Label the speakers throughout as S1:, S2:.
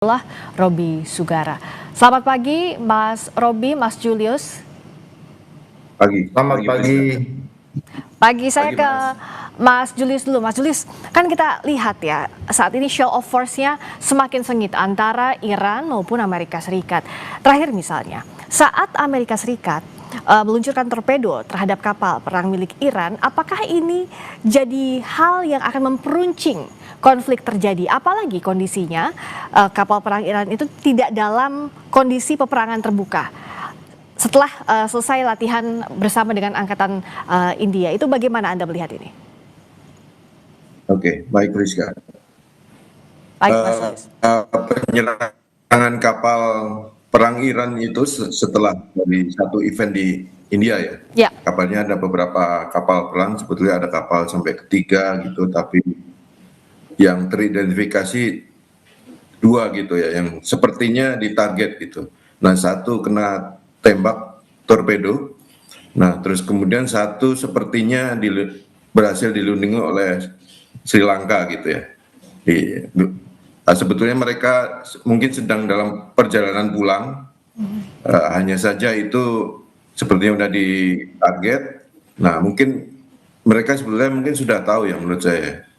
S1: Adalah Roby Sugara. Selamat pagi, Mas Roby, Mas Julius.
S2: Pagi.
S3: Selamat pagi.
S1: Pagi saya
S2: Pagi,
S1: ke
S2: Mas.
S1: Mas Julius dulu. Mas Julius, kan kita lihat ya, saat ini show of force-nya semakin sengit antara Iran maupun Amerika Serikat. Terakhir misalnya, saat Amerika Serikat meluncurkan torpedo terhadap kapal perang milik Iran, apakah ini jadi hal yang akan memperuncing konflik terjadi? Apalagi kondisinya kapal perang Iran itu tidak dalam kondisi peperangan terbuka. Setelah selesai latihan bersama dengan angkatan India, itu bagaimana Anda melihat ini?
S2: Oke, baik Rizka.
S1: Baik, Mas Julius.
S2: Penyerangan kapal perang Iran itu setelah dari satu event di India ya.
S1: Ya,
S2: Kapalnya ada beberapa kapal perang, sebetulnya ada kapal sampai ketiga gitu, tapi yang teridentifikasi dua gitu ya, yang sepertinya ditarget gitu. Nah, satu kena tembak torpedo. Nah, terus kemudian satu sepertinya berhasil dilindungi oleh Sri Lanka gitu ya. Sebetulnya mereka mungkin sedang dalam perjalanan pulang, hanya saja itu sepertinya udah ditarget. Nah, mungkin mereka sebetulnya mungkin sudah tahu ya menurut saya.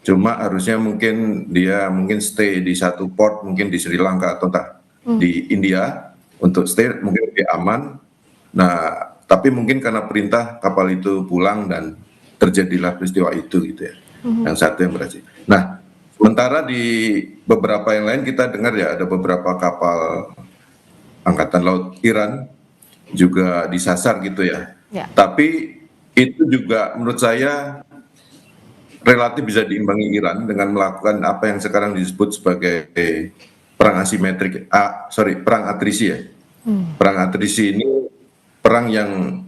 S2: Cuma harusnya mungkin dia mungkin stay di satu port, mungkin di Sri Lanka atau tak di India untuk stay mungkin lebih aman. Nah, tapi mungkin karena perintah kapal itu pulang dan terjadilah peristiwa itu gitu ya. Yang satu yang berhasil. Nah, sementara di beberapa yang lain kita dengar ya ada beberapa kapal angkatan laut Iran juga disasar gitu ya.
S1: ya.
S2: Tapi itu juga menurut saya relatif bisa diimbangi Iran dengan melakukan apa yang sekarang disebut sebagai perang asimetrik, perang atrisi ya. Perang atrisi ini perang yang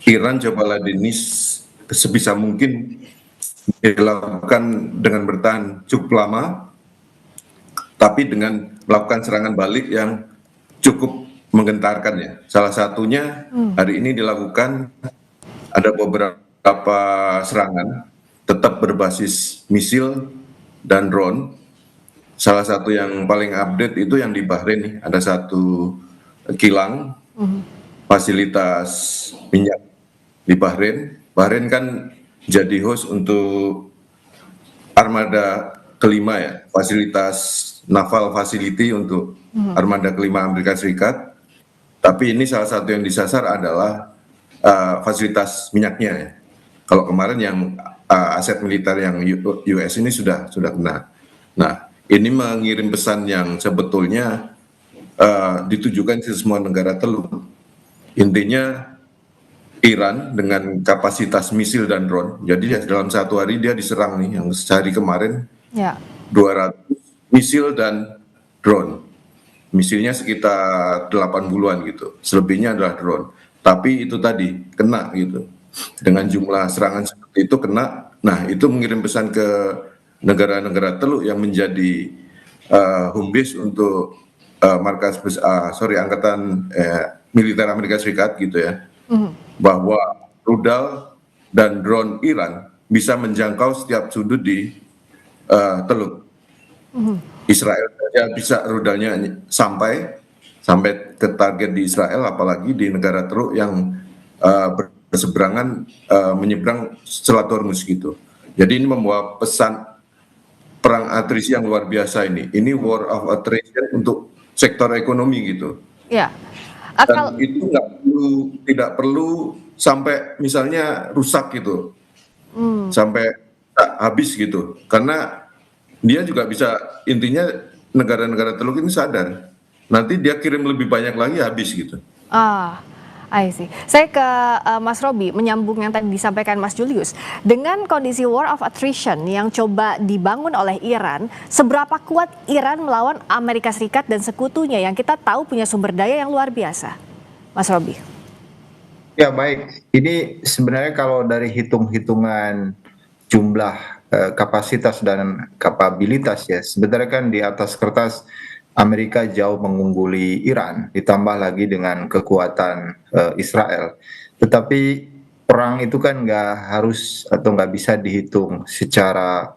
S2: Iran coba ladeni sebisa mungkin dilakukan dengan bertahan cukup lama, tapi dengan melakukan serangan balik yang cukup menggentarkan ya. Salah satunya hari ini dilakukan ada beberapa serangan tetap berbasis misil dan drone. Salah satu yang paling update itu yang di Bahrain nih, ada satu kilang fasilitas minyak di Bahrain. Bahrain kan jadi host untuk armada kelima ya, fasilitas naval facility untuk armada kelima Amerika Serikat. Tapi ini salah satu yang disasar adalah fasilitas minyaknya ya. Kalau kemarin yang aset militer yang US ini sudah kena. Nah, ini mengirim pesan yang sebetulnya ditujukan ke semua negara teluk. Intinya Iran dengan kapasitas misil dan drone. Jadi dalam satu hari dia diserang nih, yang sehari kemarin
S1: Ya.
S2: 200 misil dan drone. Misilnya sekitar 80-an gitu. Selebihnya adalah drone. Tapi itu tadi kena gitu. Dengan jumlah serangan seperti itu kena. Nah, itu mengirim pesan ke negara-negara teluk yang menjadi home base untuk angkatan militer Amerika Serikat gitu ya. Bahwa rudal dan drone Iran bisa menjangkau setiap sudut di teluk. Israel saja bisa rudalnya sampai ke target di Israel, apalagi di negara teluk yang berseberangan menyeberang Selat Hormuz gitu. Jadi ini membawa pesan perang atrisi yang luar biasa ini. Ini war of attrition untuk sektor ekonomi gitu.
S1: Ya.
S2: Dan itu tidak perlu sampai misalnya rusak gitu, sampai habis gitu. Karena dia juga bisa, intinya negara-negara teluk ini sadar nanti dia kirim lebih banyak lagi habis gitu.
S1: I see. Saya ke Mas Roby, menyambung yang tadi disampaikan Mas Julius. Dengan kondisi war of attrition yang coba dibangun oleh Iran, seberapa kuat Iran melawan Amerika Serikat dan sekutunya yang kita tahu punya sumber daya yang luar biasa? Mas Roby.
S3: Ya baik, ini sebenarnya kalau dari hitung-hitungan jumlah kapasitas dan kapabilitas ya, sebenarnya kan di atas kertas Amerika jauh mengungguli Iran, ditambah lagi dengan kekuatan Israel. Tetapi perang itu kan nggak harus atau nggak bisa dihitung secara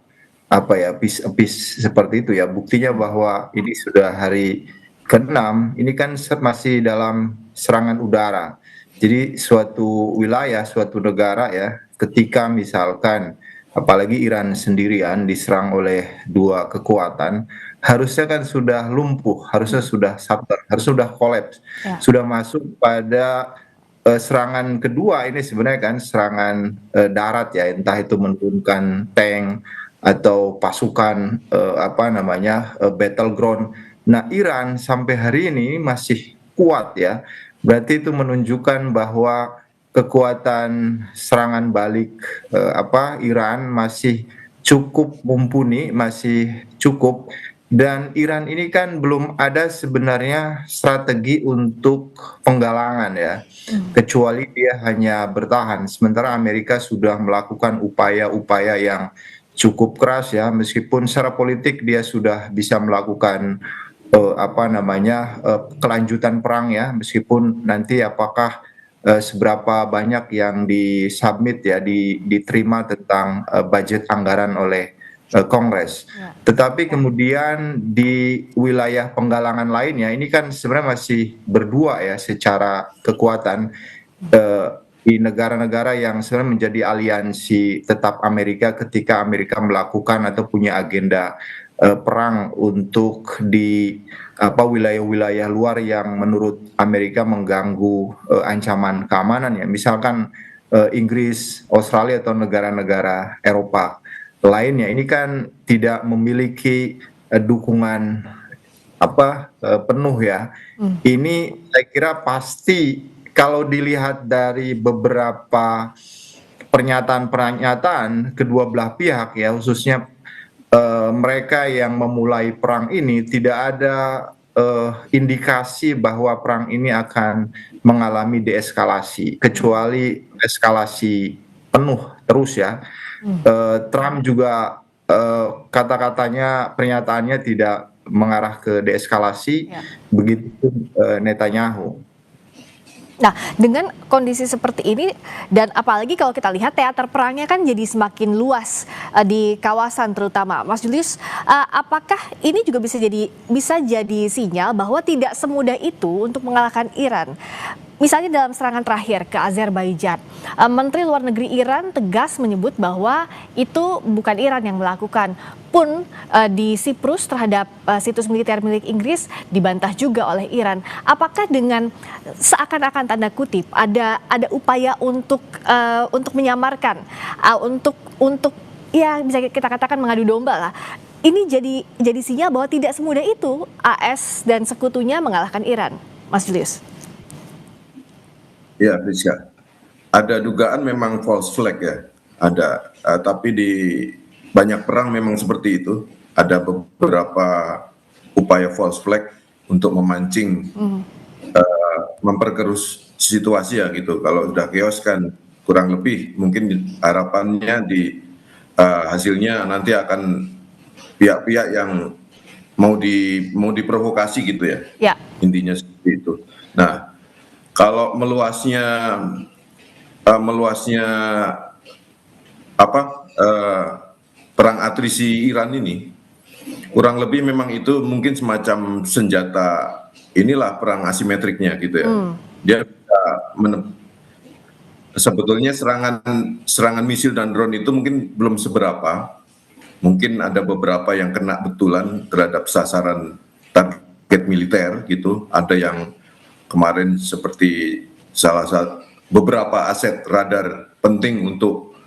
S3: apa ya, peace peace seperti itu ya. Buktinya bahwa ini sudah hari ke-6, ini kan masih dalam serangan udara. Jadi suatu wilayah, suatu negara ya, ketika misalkan apalagi Iran sendirian diserang oleh dua kekuatan, harusnya kan sudah lumpuh, harusnya sudah sabar, harus sudah kolaps,
S1: Ya.
S3: sudah masuk pada serangan kedua. Ini sebenarnya kan serangan darat ya, entah itu menurunkan tank atau pasukan apa namanya battleground. Nah, Iran sampai hari ini masih kuat ya. Berarti itu menunjukkan bahwa kekuatan serangan balik apa Iran masih cukup mumpuni, masih cukup. Dan Iran ini kan belum ada sebenarnya strategi untuk penggalangan ya, kecuali dia hanya bertahan. Sementara Amerika sudah melakukan upaya-upaya yang cukup keras ya, meskipun secara politik dia sudah bisa melakukan apa namanya kelanjutan perang ya, meskipun nanti apakah seberapa banyak yang disubmit ya, diterima tentang budget anggaran oleh Kongres.
S1: Ya.
S3: Tetapi kemudian di wilayah penggalangan lainnya ini kan sebenarnya masih berdua ya secara kekuatan di negara-negara yang sebenarnya menjadi aliansi tetap Amerika ketika Amerika melakukan atau punya agenda perang untuk di apa wilayah-wilayah luar yang menurut Amerika mengganggu ancaman keamanan ya. Misalkan Inggris, Australia atau negara-negara Eropa lainnya ini kan tidak memiliki dukungan apa penuh ya. Ini saya kira pasti kalau dilihat dari beberapa pernyataan-pernyataan kedua belah pihak ya, khususnya mereka yang memulai perang ini tidak ada indikasi bahwa perang ini akan mengalami deeskalasi, kecuali eskalasi penuh terus ya. Trump juga kata-katanya, pernyataannya tidak mengarah ke deeskalasi,
S1: Ya.
S3: begitu Netanyahu.
S1: Nah, dengan kondisi seperti ini dan apalagi kalau kita lihat teater perangnya kan jadi semakin luas di kawasan terutama. Mas Julius, apakah ini juga bisa jadi sinyal bahwa tidak semudah itu untuk mengalahkan Iran? Misalnya dalam serangan terakhir ke Azerbaijan, Menteri Luar Negeri Iran tegas menyebut bahwa itu bukan Iran yang melakukan. Pun di Siprus terhadap situs militer milik Inggris dibantah juga oleh Iran. Apakah dengan seakan-akan tanda kutip ada upaya untuk menyamarkan, untuk ya bisa kita katakan mengadu domba lah. Ini jadi sinyal bahwa tidak semudah itu AS dan sekutunya mengalahkan Iran, Mas Julius.
S2: Ya, Rizka. Ada dugaan memang false flag ya, ada. Tapi di banyak perang memang seperti itu. Ada beberapa upaya false flag untuk memancing, memperkeruh situasi ya gitu. Kalau udah chaos kan kurang lebih mungkin harapannya hasilnya nanti akan pihak-pihak yang mau diprovokasi gitu ya.
S1: Ya.
S2: Intinya seperti itu. Nah, kalau meluasnya perang atrisi Iran ini kurang lebih memang itu mungkin semacam senjata inilah perang asimetriknya gitu ya. Dia bisa sebetulnya serangan misil dan drone itu mungkin belum seberapa. Mungkin ada beberapa yang kena betulan terhadap sasaran target militer gitu. Ada yang kemarin seperti salah satu beberapa aset radar penting untuk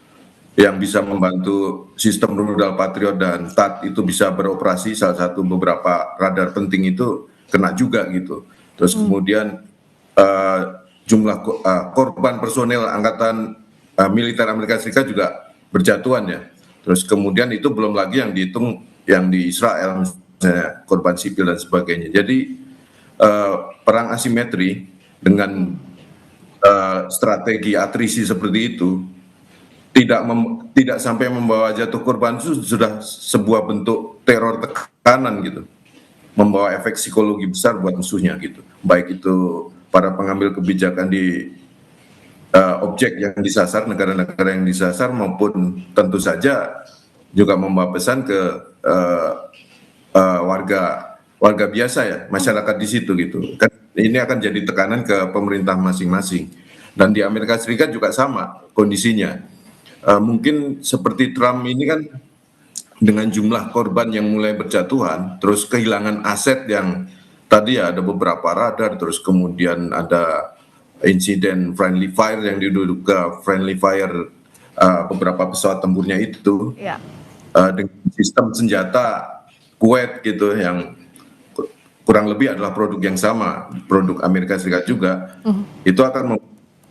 S2: yang bisa membantu sistem rudal Patriot dan THAAD itu bisa beroperasi, salah satu beberapa radar penting itu kena juga gitu. Terus kemudian jumlah korban personel angkatan militer Amerika Serikat juga berjatuhan ya. Terus kemudian itu belum lagi yang dihitung yang di Israel misalnya korban sipil dan sebagainya. Jadi perang asimetri dengan strategi atrisi seperti itu tidak sampai membawa jatuh korban itu sudah sebuah bentuk teror tekanan gitu, membawa efek psikologi besar buat musuhnya gitu, baik itu para pengambil kebijakan di objek yang disasar, negara-negara yang disasar, maupun tentu saja juga membawa pesan ke uh, warga biasa ya, masyarakat di situ gitu. Kan ini akan jadi tekanan ke pemerintah masing-masing. Dan di Amerika Serikat juga sama kondisinya. Mungkin seperti Trump ini kan dengan jumlah korban yang mulai berjatuhan, terus kehilangan aset yang tadi ya ada beberapa radar, terus kemudian ada insiden friendly fire yang diduga friendly fire beberapa pesawat tempurnya itu
S1: Ya.
S2: dengan sistem senjata Kuwait gitu yang kurang lebih adalah produk yang sama, produk Amerika Serikat juga, itu akan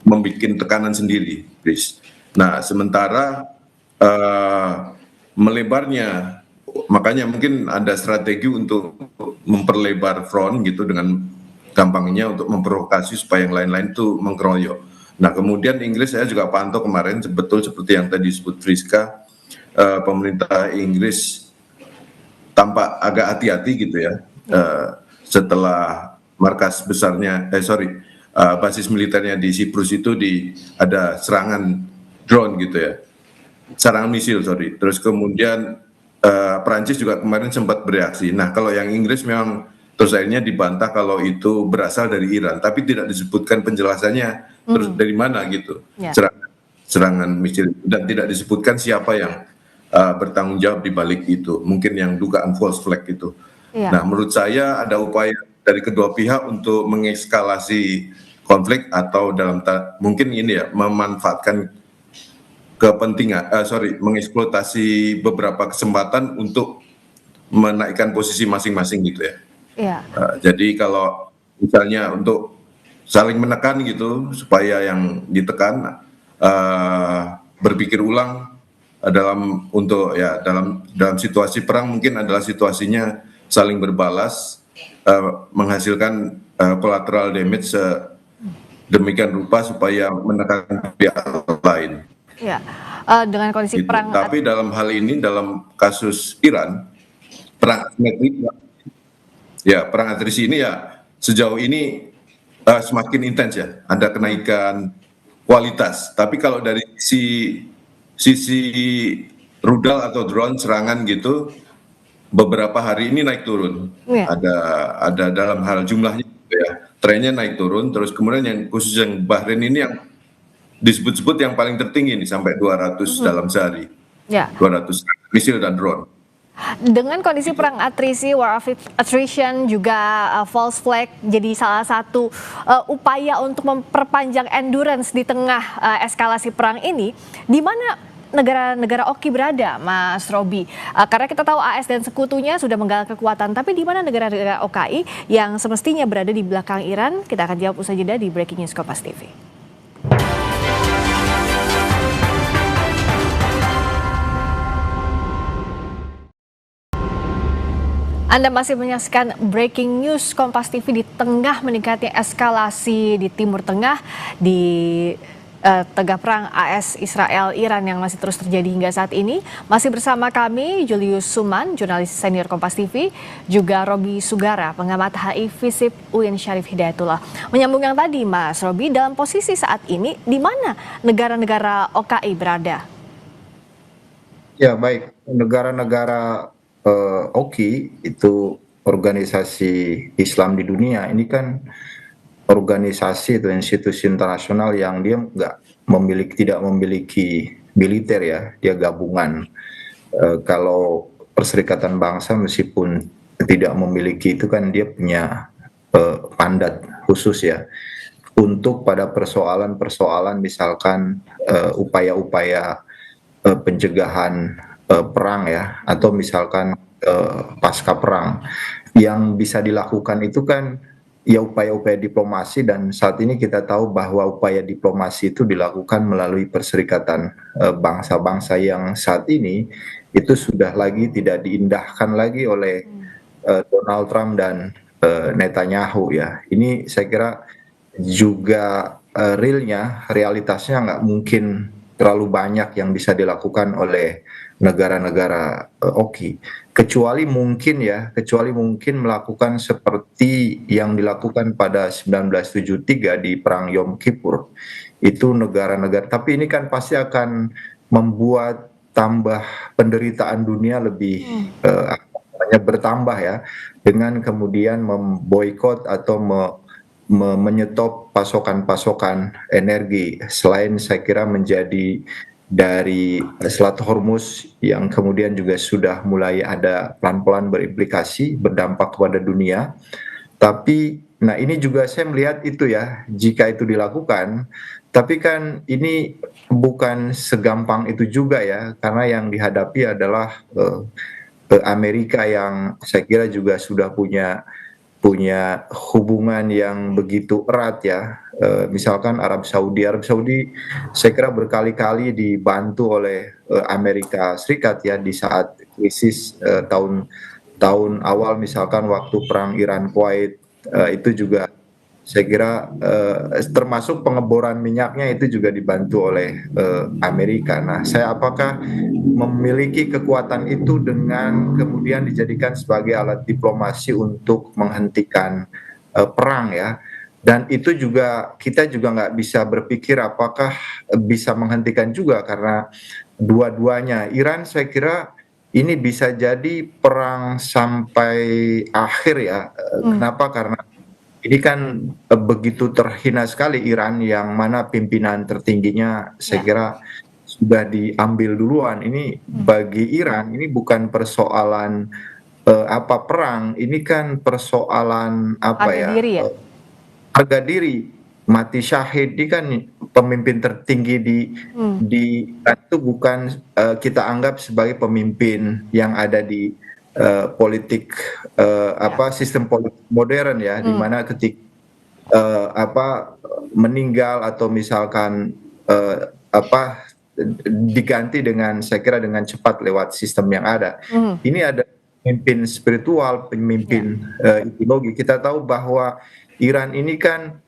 S2: membuat tekanan sendiri, Chris. Nah, sementara melebarnya, makanya mungkin ada strategi untuk memperlebar front gitu dengan gampangnya untuk memprovokasi supaya yang lain-lain itu mengkeroyok. Nah, kemudian Inggris saya juga pantau kemarin, betul seperti yang tadi disebut Friska, pemerintah Inggris tampak agak hati-hati gitu ya, setelah markas besarnya, basis militernya di Siprus itu ada serangan drone gitu ya, serangan misil terus kemudian Perancis juga kemarin sempat bereaksi. Nah kalau yang Inggris memang terus akhirnya dibantah kalau itu berasal dari Iran, tapi tidak disebutkan penjelasannya terus dari mana gitu,
S1: Ya.
S2: serangan misil, dan tidak disebutkan siapa yang bertanggung jawab di balik itu, mungkin yang dugaan false flag itu.
S1: Iya.
S2: Nah, menurut saya ada upaya dari kedua pihak untuk mengekskalasi konflik atau mungkin ini ya, memanfaatkan kepentingan, mengeksploitasi beberapa kesempatan untuk menaikkan posisi masing-masing gitu ya.
S1: Iya.
S2: Jadi kalau misalnya untuk saling menekan gitu supaya yang ditekan berpikir ulang dalam situasi perang mungkin adalah situasinya saling berbalas, menghasilkan collateral damage demikian rupa supaya menekan pihak lain.
S1: Ya. Dengan kondisi
S2: Gitu.
S1: perang.
S2: Tapi dalam hal ini, dalam kasus Iran, perang atrisi ini ya sejauh ini semakin intens ya, ada kenaikan kualitas. Tapi kalau dari sisi rudal atau drone serangan gitu, beberapa hari ini naik turun.
S1: Ya.
S2: Ada dalam hal jumlahnya gitu ya, trennya naik turun. Terus kemudian yang khusus yang Bahrain ini yang disebut-sebut yang paling tertinggi nih sampai 200 dalam sehari.
S1: Ya.
S2: 200 misil dan drone.
S1: Dengan kondisi perang atrisi, war of attrition, juga false flag jadi salah satu upaya untuk memperpanjang endurance di tengah eskalasi perang ini, di mana negara-negara Oki berada, Mas Robi? Karena kita tahu AS dan sekutunya sudah menggalang kekuatan, tapi di mana negara-negara OKI yang semestinya berada di belakang Iran? Kita akan jawab usai jeda di Breaking News Kompas TV. Anda masih menyaksikan Breaking News Kompas TV di tengah meningkatnya eskalasi di Timur Tengah, di tengah perang AS Israel Iran yang masih terus terjadi hingga saat ini. Masih bersama kami Julius Suman, jurnalis senior Kompas TV, juga Robi Sugara, pengamat HI FISIP UIN Syarif Hidayatullah. Menyambung yang tadi, Mas Robi, dalam posisi saat ini di mana negara-negara OKI berada?
S3: Ya baik, negara-negara OKI itu organisasi Islam di dunia, ini kan organisasi atau institusi internasional yang dia tidak memiliki militer ya, dia gabungan. Kalau Perserikatan Bangsa meskipun tidak memiliki itu kan dia punya mandat khusus ya untuk pada persoalan-persoalan misalkan upaya-upaya pencegahan perang ya, atau misalkan pasca perang yang bisa dilakukan itu kan ya upaya-upaya diplomasi, dan saat ini kita tahu bahwa upaya diplomasi itu dilakukan melalui Perserikatan Bangsa-Bangsa yang saat ini itu sudah tidak diindahkan lagi oleh Donald Trump dan Netanyahu ya. Ini saya kira juga realitasnya nggak mungkin terlalu banyak yang bisa dilakukan oleh negara-negara OKI, kecuali mungkin melakukan seperti yang dilakukan pada 1973 di Perang Yom Kippur. Itu negara-negara, tapi ini kan pasti akan membuat tambah penderitaan dunia lebih bertambah ya, dengan kemudian memboikot atau menyetop pasokan-pasokan energi. Selain saya kira menjadi dari Selat Hormuz yang kemudian juga sudah mulai ada pelan-pelan berimplikasi berdampak kepada dunia. Tapi nah ini juga saya melihat itu ya, jika itu dilakukan, tapi kan ini bukan segampang itu juga ya, karena yang dihadapi adalah Amerika yang saya kira juga sudah punya hubungan yang begitu erat ya. Misalkan Arab Saudi saya kira berkali-kali dibantu oleh Amerika Serikat ya di saat krisis tahun awal, misalkan waktu perang Iran Kuwait, itu juga saya kira termasuk pengeboran minyaknya itu juga dibantu oleh Amerika. Nah, saya apakah memiliki kekuatan itu dengan kemudian dijadikan sebagai alat diplomasi untuk menghentikan perang ya? Dan itu juga kita juga nggak bisa berpikir apakah bisa menghentikan juga, karena dua-duanya Iran saya kira ini bisa jadi perang sampai akhir ya. Kenapa? Karena ini kan begitu terhina sekali Iran, yang mana pimpinan tertingginya saya kira sudah diambil duluan. Ini bagi Iran ini bukan persoalan perang, ini kan persoalan
S1: Harga diri ya?
S3: harga diri, mati syahid. Ini kan pemimpin tertinggi di Iran itu bukan kita anggap sebagai pemimpin yang ada di politik sistem politik modern ya, di mana ketika meninggal atau misalkan diganti dengan saya kira dengan cepat lewat sistem yang ada. Ini ada pemimpin spiritual, pemimpin ideologi. Kita tahu bahwa Iran ini kan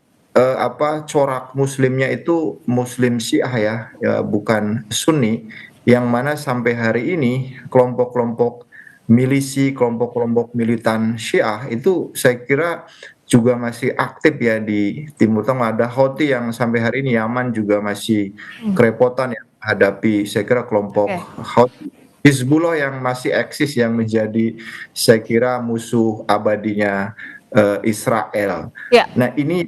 S3: corak muslimnya itu muslim Syiah ya, bukan Sunni, yang mana sampai hari ini kelompok-kelompok milisi, kelompok-kelompok militan Syiah itu saya kira juga masih aktif ya di Timur Tengah. Ada Houthi yang sampai hari ini Yaman juga masih kerepotan ya menghadapi saya kira kelompok Houthi. Hizbullah yang masih eksis, yang menjadi saya kira musuh abadinya Israel. Nah ini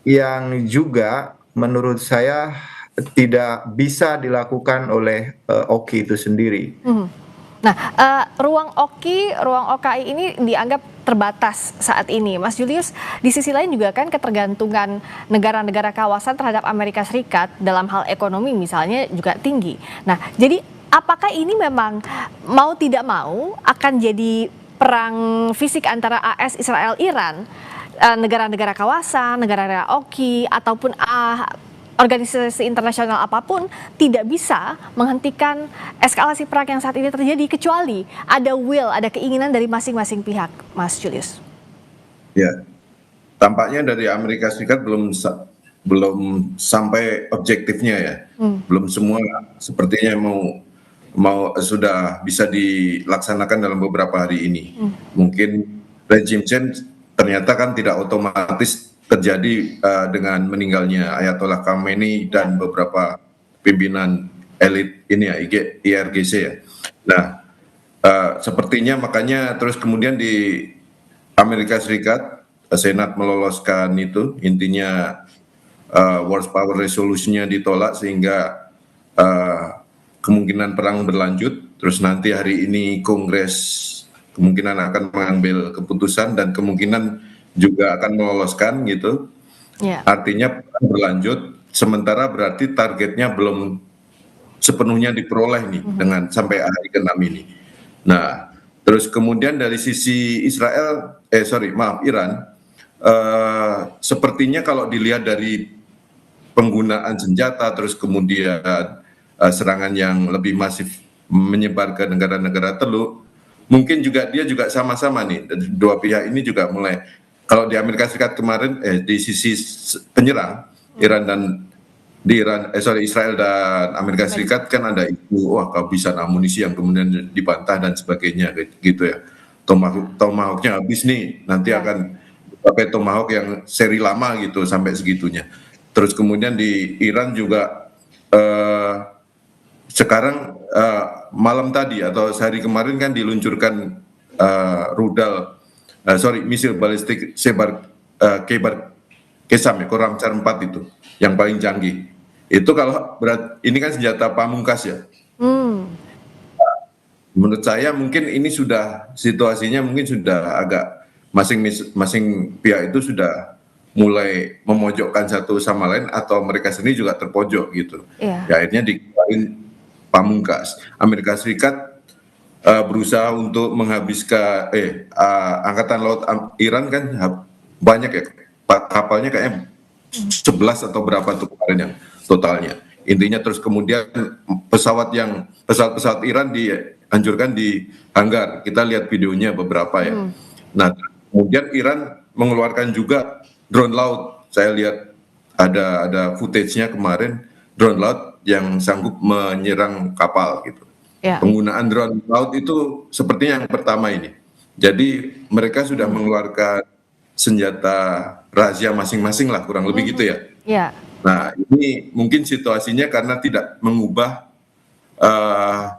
S3: yang juga menurut saya tidak bisa dilakukan oleh Oki itu sendiri.
S1: Nah, ruang OKI ini dianggap terbatas saat ini, Mas Julius. Di sisi lain juga kan ketergantungan negara-negara kawasan terhadap Amerika Serikat dalam hal ekonomi misalnya juga tinggi. Nah, jadi apakah ini memang mau tidak mau akan jadi perang fisik antara AS, Israel, Iran, negara-negara kawasan, negara-negara OKI, ataupun organisasi internasional apapun tidak bisa menghentikan eskalasi perang yang saat ini terjadi, kecuali ada ada keinginan dari masing-masing pihak, Mas Julius?
S2: Ya, tampaknya dari Amerika Serikat belum sampai objektifnya ya, belum semua sepertinya mau sudah bisa dilaksanakan dalam beberapa hari ini. Mungkin regime change ternyata kan tidak otomatis terjadi dengan meninggalnya Ayatollah Khamenei dan beberapa pimpinan elit ini ya, IRGC ya. Nah, sepertinya makanya terus kemudian di Amerika Serikat Senat meloloskan itu, intinya World Power Resolution-nya ditolak sehingga kemungkinan perang berlanjut. Terus nanti hari ini Kongres kemungkinan akan mengambil keputusan dan kemungkinan juga akan meloloskan gitu. Artinya berlanjut, sementara berarti targetnya belum sepenuhnya diperoleh nih dengan sampai hari ke-6 ini. Nah, terus kemudian dari sisi Iran, sepertinya kalau dilihat dari penggunaan senjata, terus kemudian serangan yang lebih masif menyebar ke negara-negara Teluk, mungkin juga dia juga sama-sama nih, dua pihak ini juga mulai. Kalau di Amerika Serikat kemarin di sisi penyerang Israel dan Amerika Serikat kan ada itu kehabisan amunisi yang kemudian dibantah dan sebagainya gitu ya. Tomahawk-nya habis nih, nanti akan pakai Tomahawk yang seri lama gitu sampai segitunya. Terus kemudian di Iran juga sekarang malam tadi atau sehari kemarin kan diluncurkan misil balistik Kebar Kesam ya, Koramcar 4 itu yang paling canggih. Itu kalau ini kan senjata pamungkas ya.
S1: Hmm,
S2: Menurut saya mungkin ini sudah situasinya mungkin sudah agak masing pihak itu sudah mulai memojokkan satu sama lain atau mereka sendiri juga terpojok gitu.
S1: iya,
S2: Ya akhirnya dikeluarin pamungkas. Amerika Serikat berusaha untuk menghabiskan angkatan laut Iran kan banyak ya, kapalnya kayaknya 11 atau berapa tuh kemarin yang totalnya. Intinya terus kemudian pesawat-pesawat Iran dihancurkan di Hanggar. Kita lihat videonya beberapa ya. Nah, kemudian Iran mengeluarkan juga drone laut. Saya lihat ada footage-nya kemarin, drone laut yang sanggup menyerang kapal gitu.
S1: iya.
S2: Penggunaan drone laut itu sepertinya yang pertama ini. Jadi mereka sudah mengeluarkan senjata rahasia masing-masing lah, kurang lebih gitu ya.
S1: Iya,
S2: Nah, ini mungkin situasinya karena tidak mengubah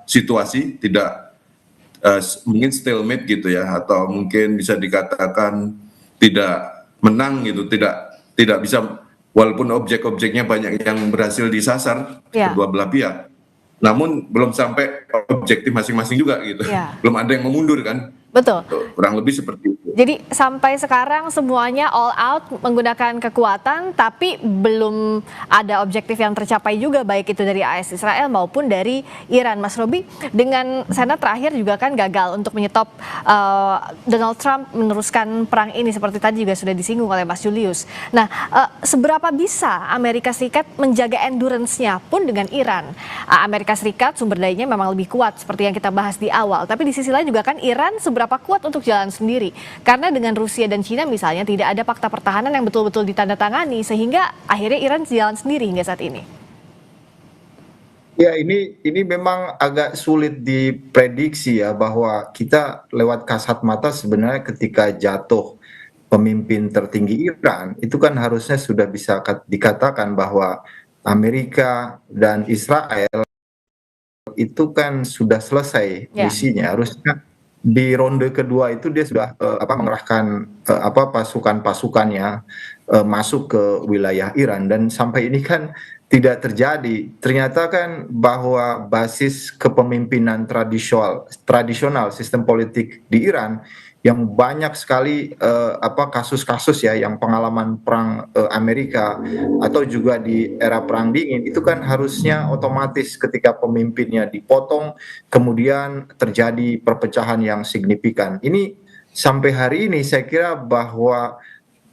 S2: situasi, tidak mungkin stalemate gitu ya, atau mungkin bisa dikatakan tidak menang gitu, tidak bisa, walaupun objek-objeknya banyak yang berhasil disasar
S1: iya,
S2: kedua belah pihak, namun belum sampai objektif masing-masing juga gitu,
S1: iya.
S2: belum ada yang memundur kan,
S1: Betul.
S2: tuh, kurang lebih seperti itu.
S1: Jadi sampai sekarang semuanya all out menggunakan kekuatan, tapi belum ada objektif yang tercapai juga, baik itu dari AS Israel maupun dari Iran. Mas Robi, dengan Senat terakhir juga kan gagal untuk menyetop Donald Trump meneruskan perang ini, seperti tadi juga sudah disinggung oleh Mas Julius. Nah, seberapa bisa Amerika Serikat menjaga endurance-nya pun dengan Iran? Amerika Serikat sumber dayanya memang lebih kuat seperti yang kita bahas di awal, tapi di sisi lain juga kan Iran seberapa kuat untuk jalan sendiri. Karena dengan Rusia dan Cina misalnya tidak ada fakta pertahanan yang betul-betul ditandatangani, sehingga akhirnya Iran jalan sendiri hingga saat ini.
S3: Ya, ini memang agak sulit diprediksi ya, bahwa kita lewat kasat mata sebenarnya ketika jatuh pemimpin tertinggi Iran itu kan harusnya sudah bisa dikatakan bahwa Amerika dan Israel itu kan sudah selesai
S1: Ya,
S3: misinya. Harusnya di ronde kedua itu dia sudah mengerahkan pasukan-pasukannya masuk ke wilayah Iran, dan sampai ini kan tidak terjadi. Ternyata kan bahwa basis kepemimpinan tradisional sistem politik di Iran yang banyak sekali kasus-kasus ya, yang pengalaman perang Amerika atau juga di era perang dingin itu kan harusnya otomatis ketika pemimpinnya dipotong kemudian terjadi perpecahan yang signifikan. Ini sampai hari ini saya kira bahwa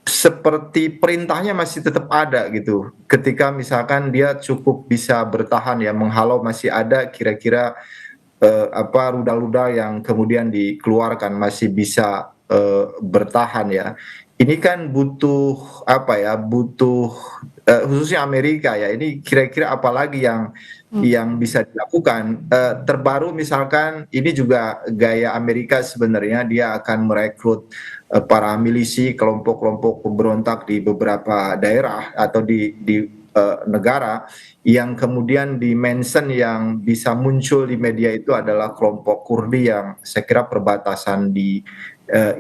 S3: seperti perintahnya masih tetap ada gitu. Ketika misalkan dia cukup bisa bertahan ya, menghalau masih ada kira-kira rudal-rudal yang kemudian dikeluarkan masih bisa bertahan ya. Ini kan butuh khususnya Amerika ya. Ini kira-kira apalagi yang bisa dilakukan. Terbaru misalkan ini juga gaya Amerika sebenarnya, dia akan merekrut para milisi, kelompok-kelompok pemberontak di beberapa daerah atau di negara, yang kemudian di-mention yang bisa muncul di media itu adalah kelompok Kurdi yang saya kira perbatasan di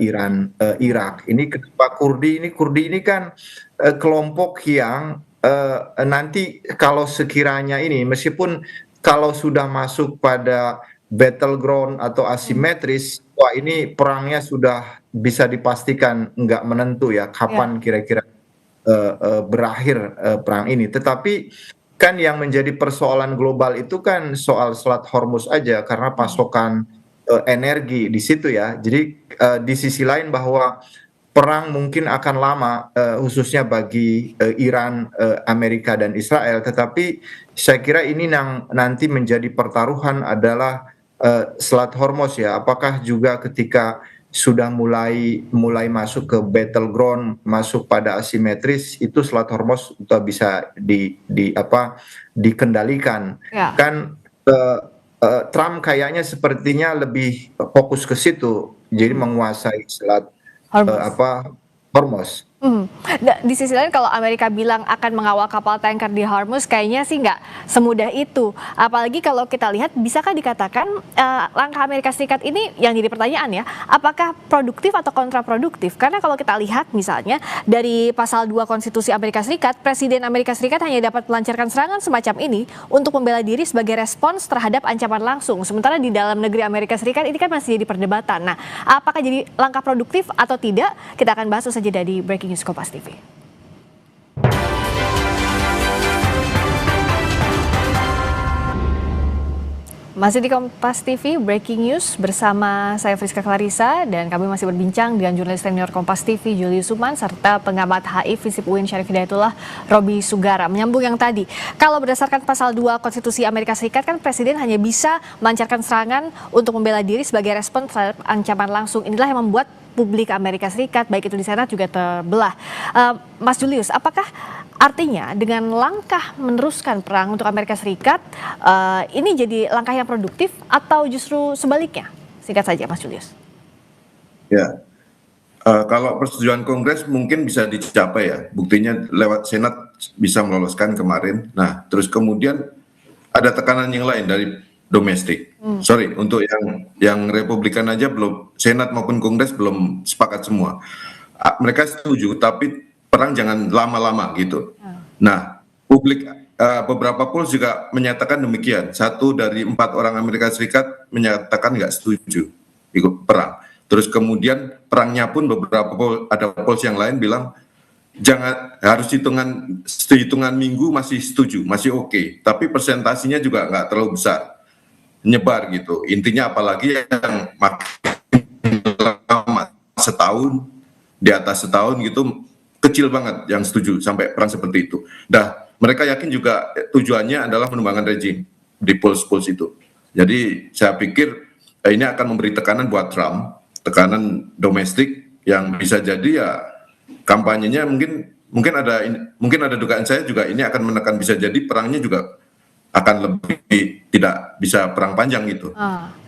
S3: Iran, Irak. Ini kenapa Kurdi ini kan kelompok yang nanti kalau sekiranya ini, meskipun kalau sudah masuk pada battleground atau asimetris, wah ini perangnya sudah bisa dipastikan nggak menentu ya, kapan kira-kira berakhir perang ini. Tetapi kan yang menjadi persoalan global itu kan soal Selat Hormuz aja, karena pasokan energi di situ ya. Jadi di sisi lain bahwa perang mungkin akan lama, khususnya bagi Iran, Amerika dan Israel. Tetapi saya kira ini yang nanti menjadi pertaruhan adalah Selat Hormuz ya. Apakah juga ketika sudah mulai masuk ke battleground, masuk pada asimetris, itu Selat Hormuz sudah bisa dikendalikan.
S1: ya.
S3: Kan Trump kayaknya sepertinya lebih fokus ke situ, jadi menguasai Selat
S1: Hormuz.
S3: Hormuz.
S1: Di sisi lain kalau Amerika bilang akan mengawal kapal tanker di Hormuz, kayaknya sih nggak semudah itu. Apalagi kalau kita lihat, bisakah dikatakan langkah Amerika Serikat ini yang jadi pertanyaan ya, apakah produktif atau kontraproduktif? Karena kalau kita lihat misalnya dari pasal 2 Konstitusi Amerika Serikat, Presiden Amerika Serikat hanya dapat melancarkan serangan semacam ini untuk membela diri sebagai respons terhadap ancaman langsung. Sementara di dalam negeri Amerika Serikat ini kan masih jadi perdebatan. Nah, apakah jadi langkah produktif atau tidak? Kita akan bahas saja dari Breaking News Kompas TV. Masih di Kompas TV, Breaking News bersama saya Friska Clarissa dan kami masih berbincang dengan jurnalis senior Kompas TV Julius Suman serta pengamat HI Visip UIN Syarif Hidayatullah Robi Sugara. Menyambung yang tadi, kalau berdasarkan pasal 2 Konstitusi Amerika Serikat kan Presiden hanya bisa melancarkan serangan untuk membela diri sebagai respon terhadap ancaman langsung. Inilah yang membuat publik Amerika Serikat, baik itu di Senat juga terbelah. Mas Julius, apakah artinya dengan langkah meneruskan perang untuk Amerika Serikat, ini jadi langkah yang produktif atau justru sebaliknya? Singkat saja Mas Julius.
S2: Ya, kalau persetujuan Kongres mungkin bisa dicapai ya, buktinya lewat Senat bisa meloloskan kemarin. Nah, terus kemudian ada tekanan yang lain dari domestik. Sorry, untuk yang Republikan aja belum, Senat maupun Kongres belum sepakat semua. Mereka setuju, tapi perang jangan lama-lama gitu. Nah, publik beberapa polls juga menyatakan demikian. 1 dari 4 orang Amerika Serikat menyatakan nggak setuju ikut perang. Terus kemudian perangnya pun ada polls yang lain bilang jangan, harus hitungan minggu masih setuju, masih oke. Tapi persentasinya juga nggak terlalu besar, nyebar gitu. Intinya apalagi yang makin lama, setahun, di atas setahun gitu, kecil banget yang setuju sampai perang seperti itu. Dah, mereka yakin juga tujuannya adalah menumbangkan rejim di polls itu. Jadi saya pikir ini akan memberi tekanan buat Trump, tekanan domestik yang bisa jadi ya kampanyenya mungkin ada dugaan saya juga ini akan menekan, bisa jadi perangnya juga akan lebih tidak bisa perang panjang gitu.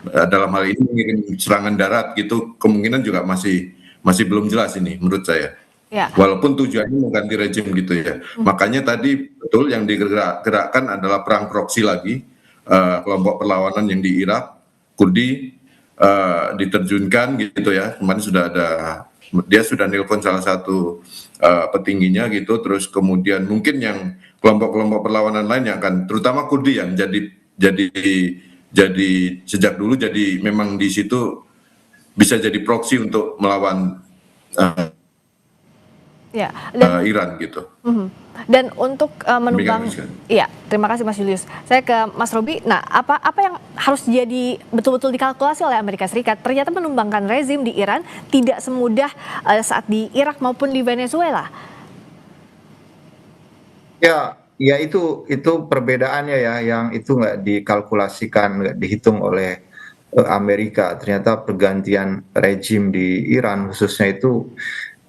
S2: Dalam hal ini mengirim serangan darat gitu kemungkinan juga masih belum jelas ini menurut saya. Ya. Walaupun tujuannya mengganti rejim gitu ya. Makanya tadi betul yang digerakkan adalah perang proksi lagi, kelompok perlawanan yang di Irak, Kurdi diterjunkan gitu ya. Kemarin dia sudah nelpon salah satu petingginya gitu. Terus kemudian mungkin yang kelompok-kelompok perlawanan lain yang akan, terutama Kurdi yang jadi sejak dulu jadi memang di situ bisa jadi proksi untuk melawan Iran gitu.
S1: Dan untuk menumbang, iya, terima kasih Mas Julius. Saya ke Mas Robi. Nah, apa yang harus jadi betul-betul dikalkulasi oleh Amerika Serikat? Ternyata menumbangkan rezim di Iran tidak semudah saat di Irak maupun di Venezuela.
S3: Ya itu perbedaannya ya, yang itu nggak dikalkulasikan, nggak dihitung oleh Amerika. Ternyata pergantian rejim di Iran khususnya itu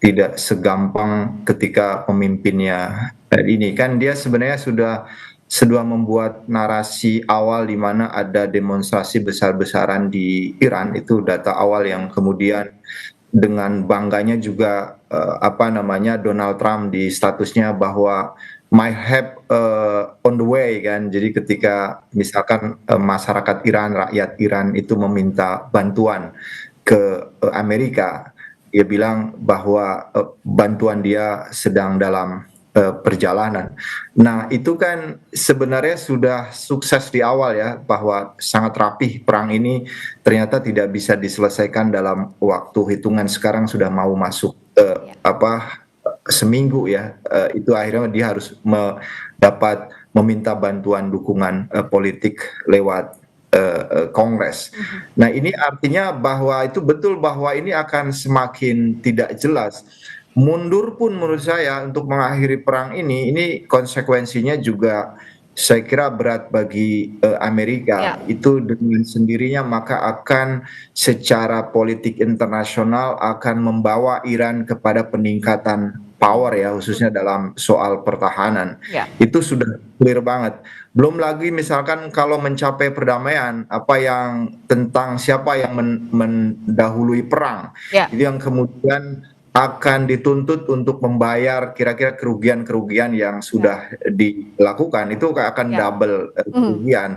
S3: tidak segampang ketika pemimpinnya ini kan dia sebenarnya sudah membuat narasi awal di mana ada demonstrasi besar-besaran di Iran, itu data awal yang kemudian dengan bangganya juga Donald Trump di statusnya bahwa might have on the way kan. Jadi ketika misalkan masyarakat Iran, rakyat Iran itu meminta bantuan ke Amerika, dia bilang bahwa bantuan dia sedang dalam perjalanan. Nah, itu kan sebenarnya sudah sukses di awal ya, bahwa sangat rapih perang ini ternyata tidak bisa diselesaikan dalam waktu hitungan. Sekarang sudah mau masuk seminggu ya, itu akhirnya dia harus dapat meminta bantuan dukungan politik lewat Kongres. Nah, ini artinya bahwa itu betul bahwa ini akan semakin tidak jelas. Mundur pun menurut saya untuk mengakhiri perang ini konsekuensinya juga saya kira berat bagi Amerika. Itu dengan sendirinya maka akan secara politik internasional akan membawa Iran kepada peningkatan power ya, khususnya dalam soal pertahanan. Itu sudah clear banget. Belum lagi misalkan kalau mencapai perdamaian, apa yang tentang siapa yang mendahului perang, itu yang kemudian akan dituntut untuk membayar kira-kira kerugian-kerugian yang sudah dilakukan, itu akan
S1: Ya.
S3: double kerugian.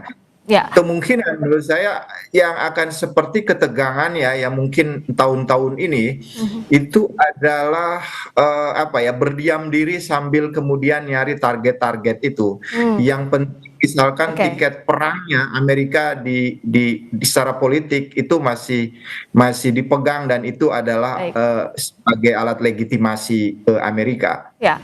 S1: Ya.
S3: Kemungkinan menurut saya yang akan seperti ketegangan ya yang mungkin tahun-tahun ini itu adalah berdiam diri sambil kemudian nyari target-target itu. Yang penting misalkan
S1: Oke.
S3: tiket perangnya Amerika di secara politik itu masih dipegang dan itu adalah
S1: Baik.
S3: sebagai alat legitimasi Amerika.
S1: Ya,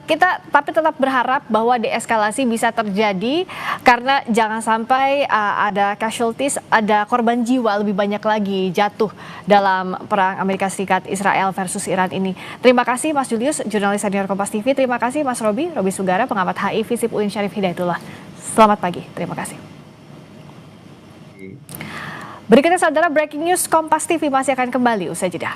S1: kita tapi tetap berharap bahwa deeskalasi bisa terjadi karena jangan sampai ada casualties, ada korban jiwa lebih banyak lagi jatuh dalam perang Amerika Serikat Israel versus Iran ini. Terima kasih Mas Julius, jurnalis senior Kompas TV. Terima kasih Mas Robi Sugara, pengamat HI Visip UIN Syarif Hidayatullah. Selamat pagi, terima kasih. Berikutnya saudara, breaking news Kompas TV masih akan kembali usai jeda.